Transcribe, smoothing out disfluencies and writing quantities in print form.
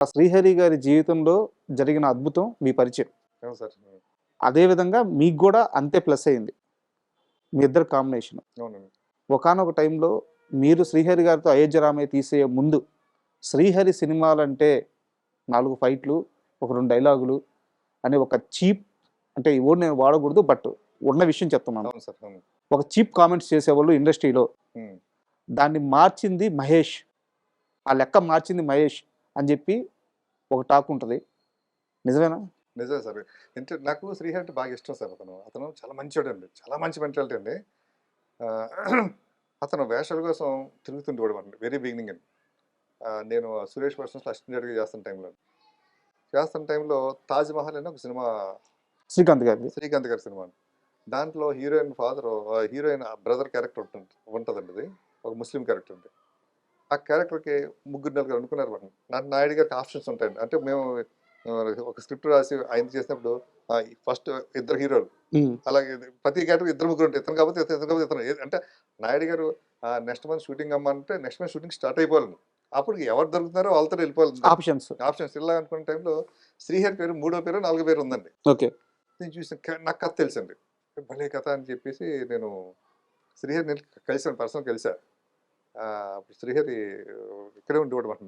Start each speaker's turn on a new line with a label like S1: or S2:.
S1: ఆ శ్రీహరి గారి జీవితంలో జరిగిన అద్భుతం మీ పరిచయం.
S2: అవును సార్.
S1: అదే విధంగా మీకు గూడా అంతే ప్లస్ అయింది. మీ ఇద్దరి కాంబినేషన్.
S2: అవునండి.
S1: ఒకానొక టైంలో మీరు శ్రీహరి గారితో 'అయోధ్య రామయ్య' తీసే ముందు, శ్రీహరి సినిమాలంటే 4 ఫైట్‌లు, ఒక 2 డైలాగులు అనే ఒక చీప్, అంటే ఈ వర్డ్ నేను వాడకూడదు. బట్ ఉన్న విషయం చెప్తున్నాను.
S2: అవును సార్. అవును.
S1: ఒక చీప్ కామెంట్స్ చేసేవాళ్ళు ఇండస్ట్రీలో.
S2: హ్మ్.
S1: దాన్ని మార్చింది మహేష్. ఆ లెక్క మార్చింది మహేష్ అని జెప్పి ఒక టాక్ ఉంటది. నిజమేనా?
S2: నిజమే సార్. నాకు శ్రీహరి అంటే బాగా ఇష్టం సార్ అతను. అతను చాలా మంచోడండి. చాలా మంచి మెంటాలిటీ అండి. అతను వేషాల కోసం తిరుగుతుండేవాడనమాట వెరీ బిగినింగ్ అండి. నేను 'సురేష్ పర్సన్స్‌లో' అసిస్టెంట్ డైరెక్టర్‌గా చేస్తున్న టైంలో 'తాజ్ మహల్' అని ఒక సినిమా,
S1: శ్రీకాంత్ గారిది.
S2: శ్రీకాంత్ గారి సినిమా. దాంట్లో heroine father, heroine brother character ఉంటదండి అది. ఒక ముస్లిం క్యారెక్టర్ అండి. ఆ క్యారెక్టర్‌కి ముగ్గురు, నలుగురు అనుకున్నారు మాట. నాయుడు గారికి ఆప్షన్స్ ఉంటాయండి. అంటే మేము ఒక స్క్రిప్ట్ రాసి ఆయన చేసినప్పుడు ఫస్ట్ ఇద్దరు హీరోలు.
S1: హ్మ్.
S2: అలాగే ప్రతి క్యారెక్టర్ ఇద్దరు, ముగ్గురు ఉంటారు. ఇతను కాకపోతే ఇతను కాకపోతే ఇతను. అంటే నాయుడు గారు నెక్స్ట్ మంత్ షూటింగ్ అమ్మంటే నెక్స్ట్ మంత్ షూటింగ్ స్టార్ట్ అయిపోవాలండి. అప్పుడు ఎవరు దొరుకుతున్నారో వాళ్ళతో వెళ్ళిపోవాలి.
S1: ఆప్షన్స్.
S2: ఆప్షన్స్ ఇలా అనుకున్న టైంలో శ్రీహరి పేరు మూడో పేరు, నాలుగో పేరు ఉందండి.
S1: ఓకే.
S2: నేను చూసిన నాకు కథ తెలుసండి. భలే కథ అని చెప్పేసి నేను శ్రీహరిని కలిసాను. పర్సనల్ కలిసా. అప్పుడు శ్రీహరి ఇక్కడే ఉండేవాడు మాట.